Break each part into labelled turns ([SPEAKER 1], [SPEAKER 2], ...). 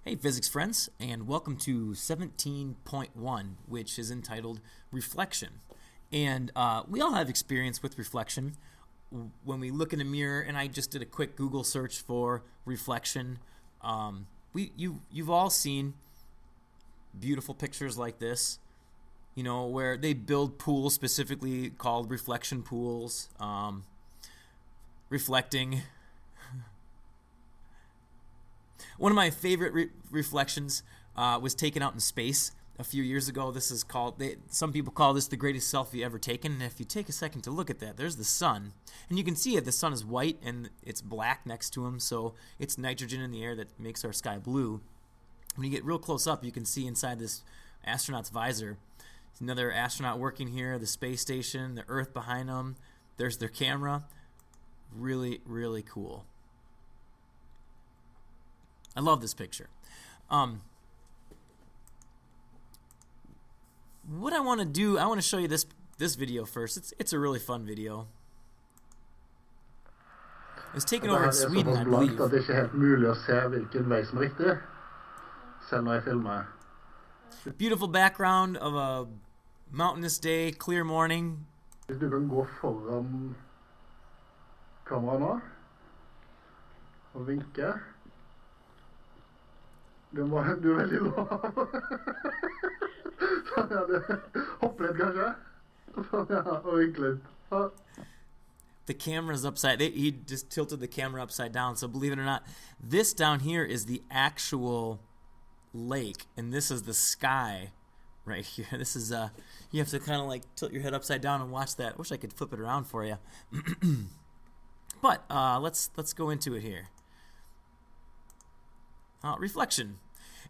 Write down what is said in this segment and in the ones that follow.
[SPEAKER 1] Hey physics friends, and welcome to 17.1, which is entitled Reflection. And we all have experience with reflection. When we look in a mirror, and I just did a quick Google search for reflection, you've all seen beautiful pictures like this, you know, where they build pools specifically called reflection pools, reflecting. One of my favorite reflections was taken out in space a few years ago. This is called, some people call this the greatest selfie ever taken. And if you take a second to look at that, there's the sun. And you can see it. The sun is white and it's black next to him. So it's nitrogen in the air that makes our sky blue. When you get real close up, you can see inside this astronaut's visor. There's another astronaut working here, the space station, the Earth behind them. There's their camera. Really, really cool. I love this picture. What I want to do, I want to show you this video first. It's a really fun video. It was taken over in Sweden, I believe.
[SPEAKER 2] Det er ikke helt mulig å se hvilken vei som er riktig, selv når jeg filmer.
[SPEAKER 1] Beautiful background of a mountainous day, clear morning.
[SPEAKER 2] Hvis du kan gå foran kameraet nå og vinke. Du er veldig lav. Sånn, ja, du hopper litt kanskje. Sånn, ja, og vinke litt. Ja.
[SPEAKER 1] The camera's upside, he just tilted the camera upside down, so believe it or not, this down here is the actual lake, and this is the sky right here. This is, you have to kind of like tilt your head upside down and watch that. I wish I could flip it around for you. But let's go into it here. Reflection,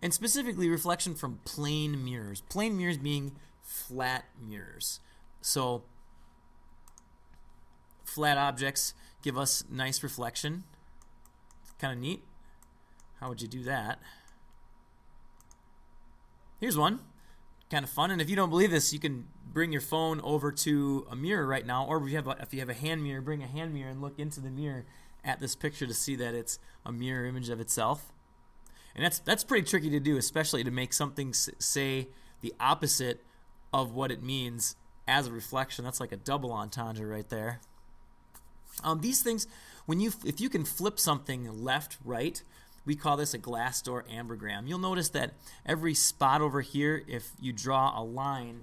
[SPEAKER 1] and specifically reflection from plane mirrors. Plane mirrors being flat mirrors. So flat objects give us nice reflection. It's kind of neat. How would you do that? Here's one. Kind of fun. And if you don't believe this, you can bring your phone over to a mirror right now, or if you have a hand mirror, bring a hand mirror and look into the mirror at this picture to see that it's a mirror image of itself. And that's pretty tricky to do, especially to make something say the opposite of what it means as a reflection. That's like a double entendre right there. These things, if you can flip something left, right, we call this a glass door ambergram. You'll notice that every spot over here, if you draw a line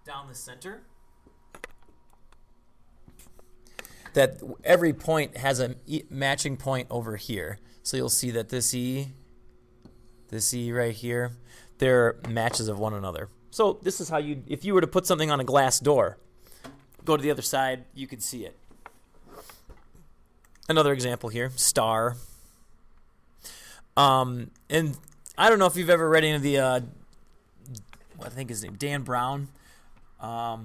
[SPEAKER 1] down the center, that every point has a matching point over here. So you'll see that this E right here, they're matches of one another. So this is how if you were to put something on a glass door, go to the other side, you could see it. Another example here, star. And I don't know if you've ever read any of the, what I think his name, Dan Brown. I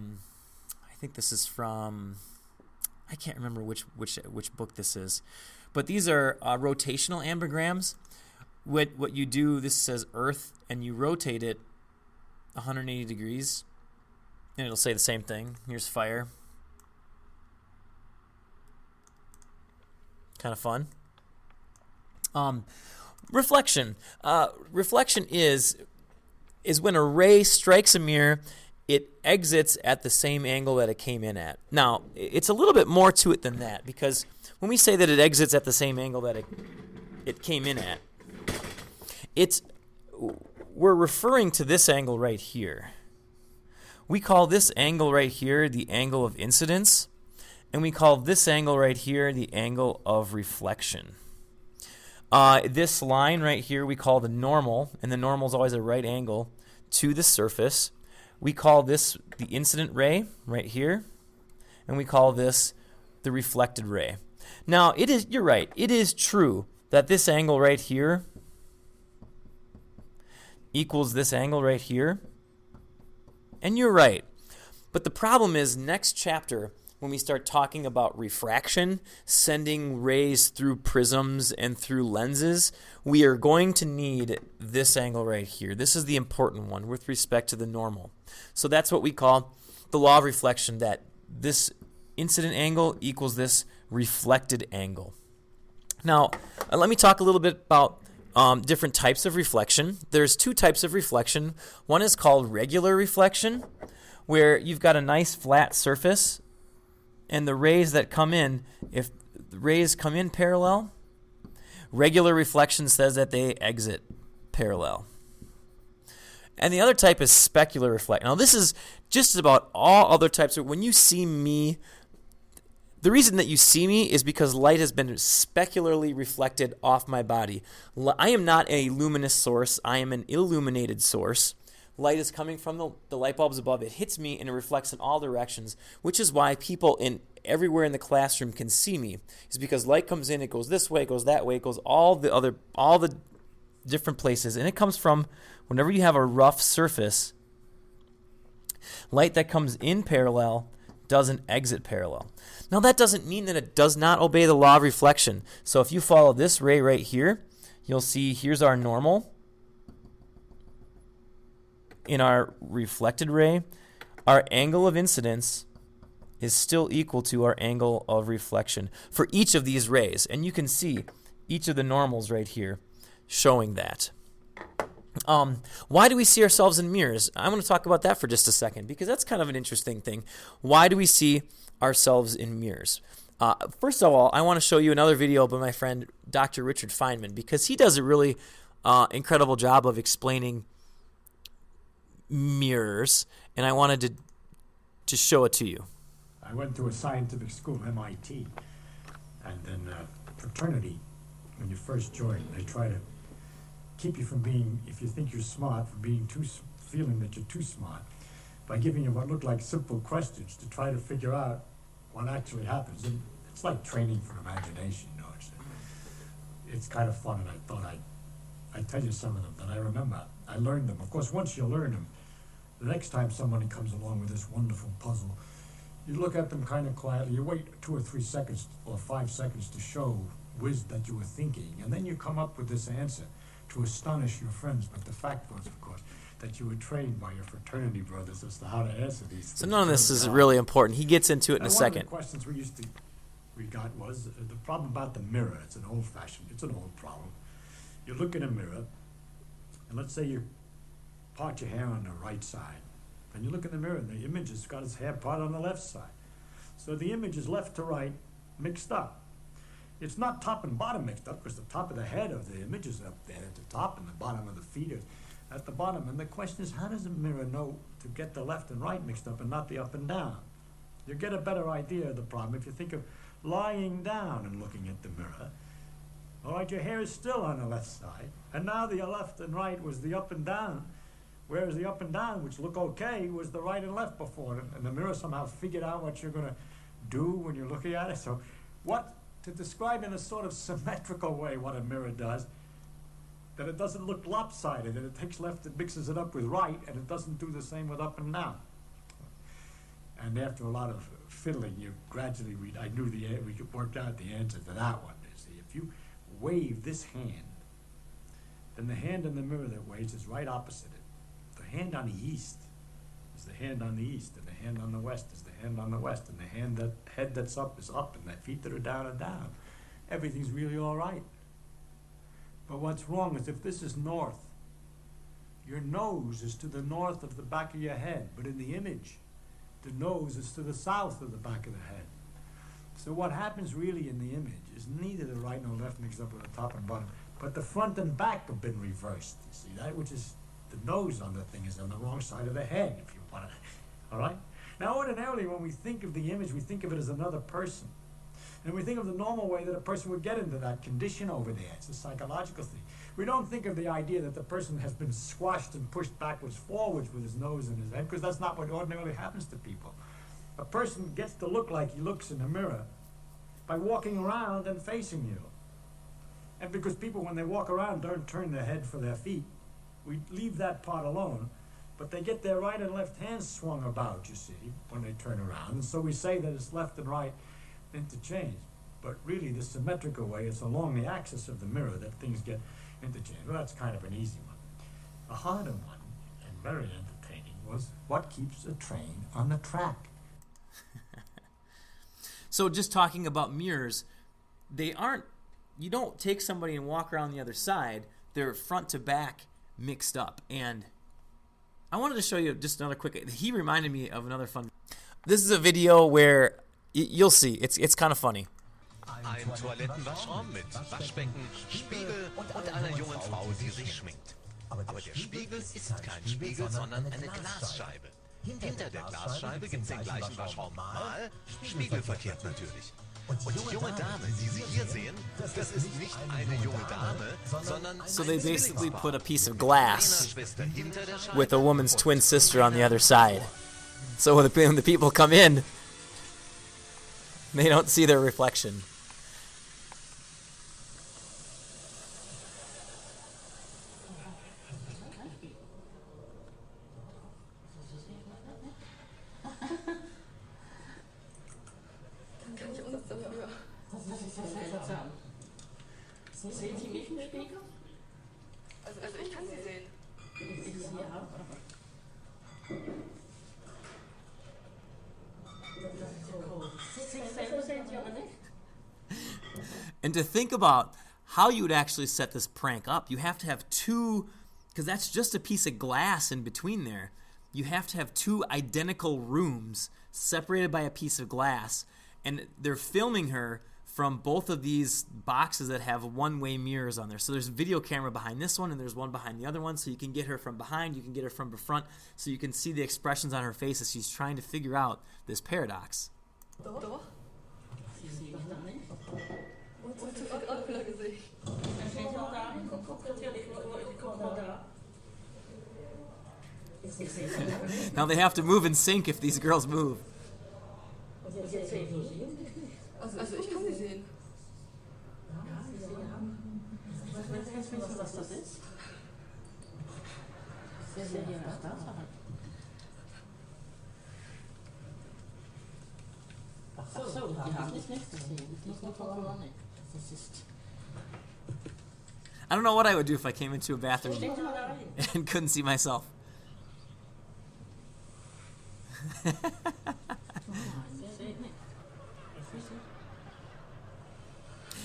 [SPEAKER 1] think this is from, I can't remember which book this is, but these are rotational ambergrams. What you do, this says Earth, and you rotate it 180 degrees, and it'll say the same thing. Here's fire. Kind of fun. Reflection. Reflection is when a ray strikes a mirror, it exits at the same angle that it came in at. Now, it's a little bit more to it than that, because when we say that it exits at the same angle that it came in at, we're referring to this angle right here. We call this angle right here the angle of incidence, and we call this angle right here the angle of reflection. This line right here we call the normal, and the normal is always a right angle to the surface. We call this the incident ray right here, and we call this the reflected ray. Now, you're right, it is true that this angle right here equals this angle right here, and you're right. But the problem is, next chapter, when we start talking about refraction, sending rays through prisms and through lenses, we are going to need this angle right here. This is the important one with respect to the normal. So that's what we call the law of reflection, that this incident angle equals this reflected angle. Now, let me talk a little bit about different types of reflection. There's two types of reflection. One is called regular reflection, where you've got a nice flat surface, and the rays that come in, if the rays come in parallel, regular reflection says that they exit parallel. And the other type is specular reflection. Now, this is just about all other types. When you see me, the reason that you see me is because light has been specularly reflected off my body. I am not a luminous source. I am an illuminated source. Light is coming from the light bulbs above. It hits me and it reflects in all directions, which is why people everywhere in the classroom can see me. It's because light comes in, it goes this way, it goes that way, it goes all the different places, and it comes from whenever you have a rough surface, light that comes in parallel doesn't exit parallel. Now, that doesn't mean that it does not obey the law of reflection. So if you follow this ray right here, you'll see here's our normal. In our reflected ray, our angle of incidence is still equal to our angle of reflection for each of these rays. And you can see each of the normals right here showing that. Why do we see ourselves in mirrors? I'm going to talk about that for just a second because that's kind of an interesting thing. Why do we see ourselves in mirrors? First of all, I want to show you another video by my friend Dr. Richard Feynman because he does a really incredible job of explaining mirrors, and I wanted to show it to you.
[SPEAKER 3] I went to a scientific school, MIT, and then fraternity, when you first join, they try to keep you from being, if you think you're smart, from being feeling that you're too smart, by giving you what look like simple questions to try to figure out what actually happens. And it's like training for imagination, you know. It's kind of fun, and I thought I'd tell you some of them that I remember. I learned them. Of course, once you learn them, the next time somebody comes along with this wonderful puzzle, you look at them kind of quietly, you wait 2 or 3 seconds or 5 seconds to show that you were thinking, and then you come up with this answer to astonish your friends. But the fact was, of course, that you were trained by your fraternity brothers as to how to answer these things.
[SPEAKER 1] So none of this is really important. He gets into it in a second.
[SPEAKER 3] One of the questions we got was the problem about the mirror. It's an old problem. You look in a mirror, and let's say you part your hair on the right side, and you look in the mirror, and the image has got its hair part on the left side. So the image is left to right mixed up. It's not top and bottom mixed up, because the top of the head of the image is up there at the top, and the bottom of the feet is at the bottom. And the question is, how does a mirror know to get the left and right mixed up and not the up and down? You get a better idea of the problem if you think of lying down and looking at the mirror. All right, your hair is still on the left side, and now the left and right was the up and down, whereas the up and down, which look okay, was the right and left before. And the mirror somehow figured out what you're going to do when you're looking at it. So to describe in a sort of symmetrical way what a mirror does, that it doesn't look lopsided, that it takes left and mixes it up with right, and it doesn't do the same with up and down. And after a lot of fiddling, you gradually we worked out the answer to that one. You see, if you wave this hand, then the hand in the mirror that waves is right opposite it. The hand on the east is the hand on the east, and the hand on the west is the hand on the west, and the head that's up is up, and the feet that are down are down. Everything's really all right. But what's wrong is if this is north, your nose is to the north of the back of your head, but in the image, the nose is to the south of the back of the head. So what happens really in the image is neither the right nor left mixed up with the top and bottom, but the front and back have been reversed. You see that, which is the nose on the thing is on the wrong side of the head, if you want to. All right. Now, ordinarily, when we think of the image, we think of it as another person, and we think of the normal way that a person would get into that condition over there. It's a psychological thing. We don't think of the idea that the person has been squashed and pushed backwards, forwards with his nose and his head, because that's not what ordinarily happens to people. A person gets to look like he looks in a mirror by walking around and facing you. And because people, when they walk around, don't turn their head for their feet, we leave that part alone. But they get their right and left hands swung about, you see, when they turn around. And so we say that it's left and right interchanged. But really, the symmetrical way, it's along the axis of the mirror that things get interchanged. Well, that's kind of an easy one. A harder one, and very entertaining, was what keeps a train on the track?
[SPEAKER 1] So just talking about mirrors, they aren't you don't take somebody and walk around the other side. They're front to back mixed up. And I wanted to show you just another quick. He reminded me of another fun. This is a video where you'll see. It's kind of funny.
[SPEAKER 4] Ein Toilettenwaschraum mit Waschbecken, Spiegel und einer jungen Frau, die sich schminkt. Aber der Spiegel ist kein Spiegel, sondern eine Glasscheibe. Hinter der Glasscheibe gibt es den gleichen Waschraum mal, spiegelverkehrt natürlich. Und die junge Dame, die Sie hier sehen, das ist nicht eine junge Dame, sondern
[SPEAKER 1] So they basically put a piece of glass with a woman's twin sister on the other side. So when the people come in, they don't see their reflection.
[SPEAKER 5] Sehen Sie mich im Spiegel?
[SPEAKER 6] Also ich kann sie sehen.
[SPEAKER 1] And to think about how you would actually set this prank up, you have to have two, because that's just a piece of glass in between there. You have to have two identical rooms separated by a piece of glass, and they're filming her from both of these boxes that have one-way mirrors on there. So there's a video camera behind this one, and there's one behind the other one, so you can get her from behind, you can get her from the front, so you can see the expressions on her face as she's trying to figure out this paradox.
[SPEAKER 6] Doch.
[SPEAKER 5] Sie sehen mich dann nicht.
[SPEAKER 6] Und sie hat auch wieder Gesicht.
[SPEAKER 5] Dann steht sie auch da. Guck mal da.
[SPEAKER 1] Now they have to move in sync if these girls move.
[SPEAKER 5] Jetzt sehen Sie sie.
[SPEAKER 6] Also ich kann sie sehen.
[SPEAKER 5] Ja, Sie sehen. Weißt du, was das ist? Sie sehen hier nach da. Ach so, die haben dich nicht gesehen. Die ist nur Veronik. Das ist...
[SPEAKER 1] I don't know what I would do if I came into a bathroom
[SPEAKER 5] Steck mal da rein.
[SPEAKER 1] and couldn't see myself.
[SPEAKER 5] Sie sehen nicht.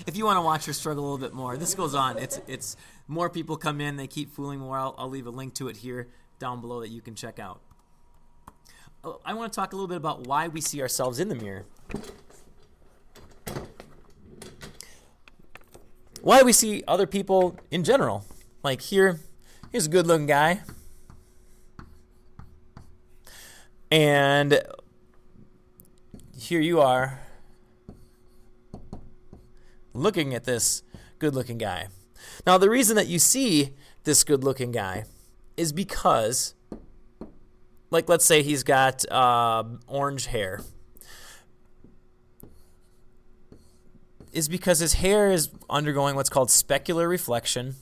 [SPEAKER 1] If you want to watch her struggle a little bit more, this goes on. It's more people come in, they keep fooling more. I'll leave a link to it here down below that you can check out. I want to talk a little bit about why we see ourselves in the mirror. Why we see other people in general. Like here's a good-looking guy. And here you are looking at this good-looking guy. Now, the reason that you see this good-looking guy is because, like, let's say he's got orange hair. Is because his hair is undergoing what's called specular reflection.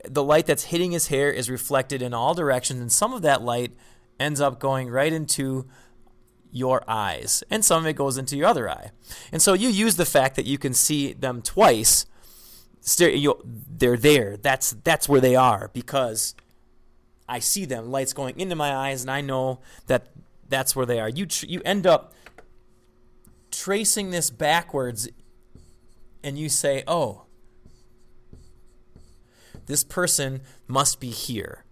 [SPEAKER 1] The light that's hitting his hair is reflected in all directions, and some of that light ends up going right into your eyes, and some of it goes into your other eye. And so you use the fact that you can see them twice. They're there. That's where they are, because I see them. Light's going into my eyes, and I know that that's where they are. You end up tracing this backwards, and you say, oh, this person must be here.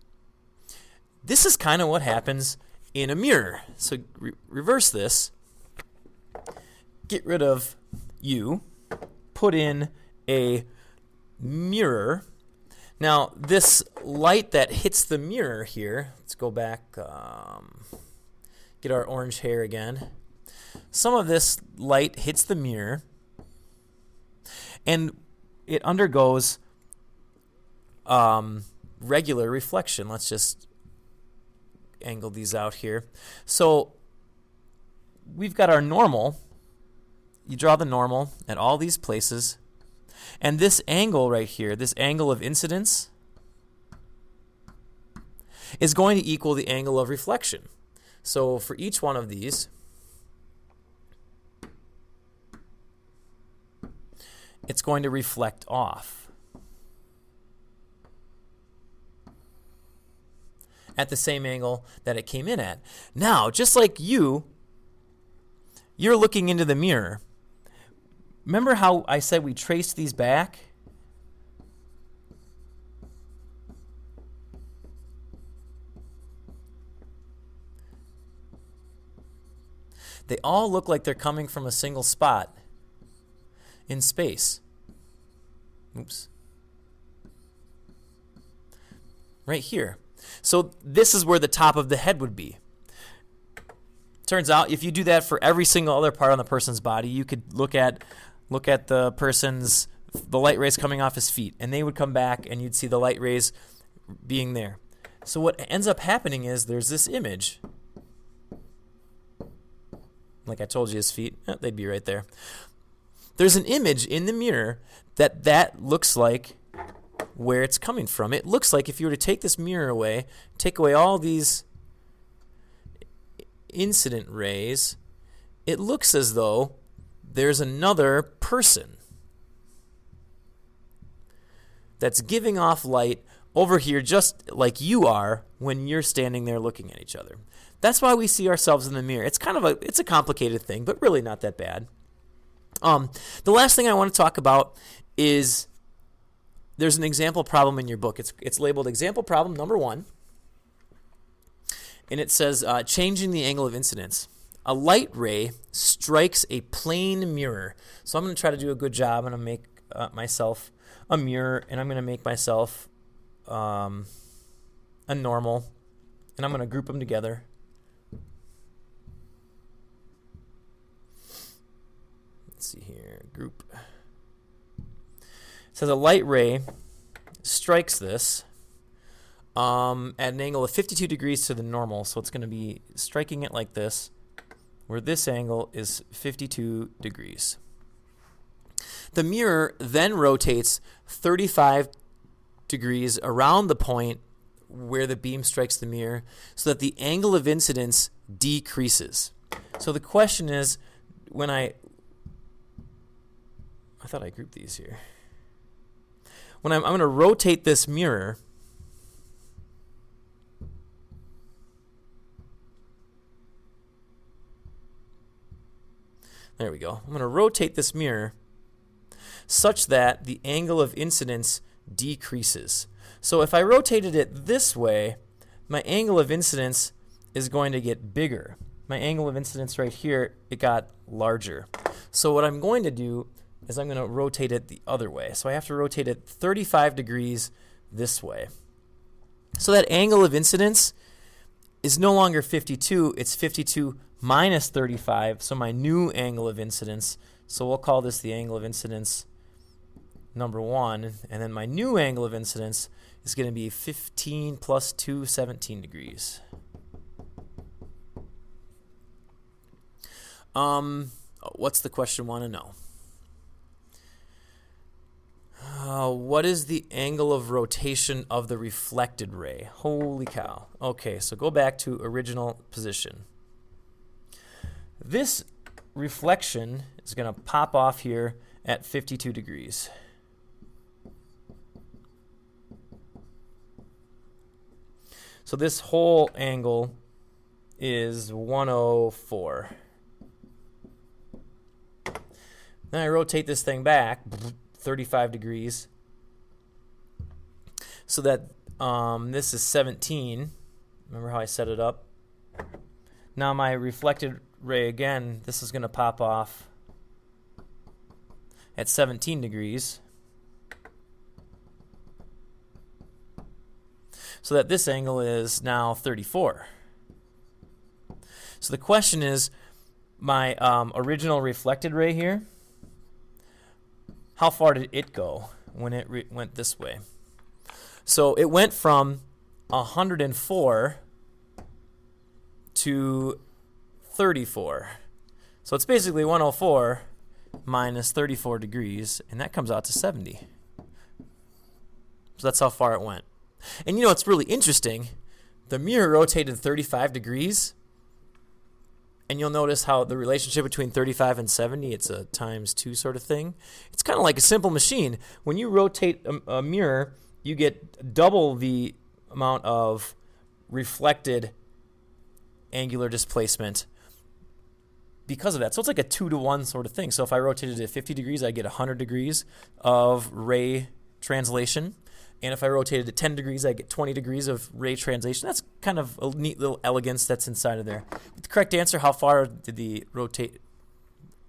[SPEAKER 1] This is kind of what happens in a mirror. So reverse this. Get rid of you. Put in a mirror. Now, this light that hits the mirror here, let's go back, get our orange hair again. Some of this light hits the mirror, and it undergoes regular reflection. Let's just angle these out here. So we've got our normal. You draw the normal at all these places. And this angle right here, this angle of incidence, is going to equal the angle of reflection. So for each one of these, it's going to reflect off at the same angle that it came in at. Now, just like you're looking into the mirror, remember how I said we traced these back? They all look like they're coming from a single spot in space. Oops. Right here. So this is where the top of the head would be. Turns out if you do that for every single other part on the person's body, you could look at the light rays coming off his feet, and they would come back and you'd see the light rays being there. So what ends up happening is there's this image. Like I told you, his feet, they'd be right there. There's an image in the mirror that looks like where it's coming from. It looks like if you were to take this mirror away, take away all these incident rays, it looks as though there's another person that's giving off light over here just like you are when you're standing there looking at each other. That's why we see ourselves in the mirror. It's a complicated thing, but really not that bad. The last thing I want to talk about is there's an example problem in your book. It's labeled example problem number 1. And it says changing the angle of incidence. A light ray strikes a plane mirror. So I'm going to try to do a good job. I'm going to make myself a mirror, and I'm going to make myself a normal, and I'm going to group them together. Let's see here, group. It says a light ray strikes this at an angle of 52 degrees to the normal, so it's going to be striking it like this, where this angle is 52 degrees. The mirror then rotates 35 degrees around the point where the beam strikes the mirror so that the angle of incidence decreases. So the question is, when I thought I grouped these here. When I'm going to rotate this mirror, there we go. I'm going to rotate this mirror such that the angle of incidence decreases. So if I rotated it this way, my angle of incidence is going to get bigger. My angle of incidence right here, it got larger. So what I'm going to do is I'm going to rotate it the other way. So I have to rotate it 35 degrees this way. So that angle of incidence is no longer 52, it's 52 minus 35, so my new angle of incidence. So we'll call this the angle of incidence number 1, and then my new angle of incidence is going to be 15 plus 2, 17 degrees. What's the question want to know? What is the angle of rotation of the reflected ray? Holy cow. Okay, so go back to original position. This reflection is going to pop off here at 52 degrees. So this whole angle is 104. Then I rotate this thing back 35 degrees so that this is 17. Remember how I set it up? Now my reflected ray again, this is going to pop off at 17 degrees. So that this angle is now 34. So the question is, my original reflected ray here, how far did it go when it went this way? So it went from 104 to 34. So it's basically 104 minus 34 degrees, and that comes out to 70. So that's how far it went. And you know what's really interesting? The mirror rotated 35 degrees, and you'll notice how the relationship between 35 and 70, it's a times 2 sort of thing. It's kind of like a simple machine. When you rotate a mirror, you get double the amount of reflected angular displacement because of that. So it's like a 2-to-1 sort of thing. So if I rotated it at 50 degrees, I get 100 degrees of ray translation. And if I rotated it 10 degrees, I get 20 degrees of ray translation. That's kind of a neat little elegance that's inside of there. But the correct answer, how far did the rotate?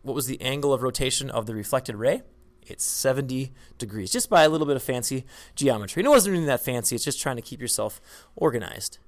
[SPEAKER 1] What was the angle of rotation of the reflected ray? It's 70 degrees, just by a little bit of fancy geometry. And it wasn't really that fancy. It's just trying to keep yourself organized.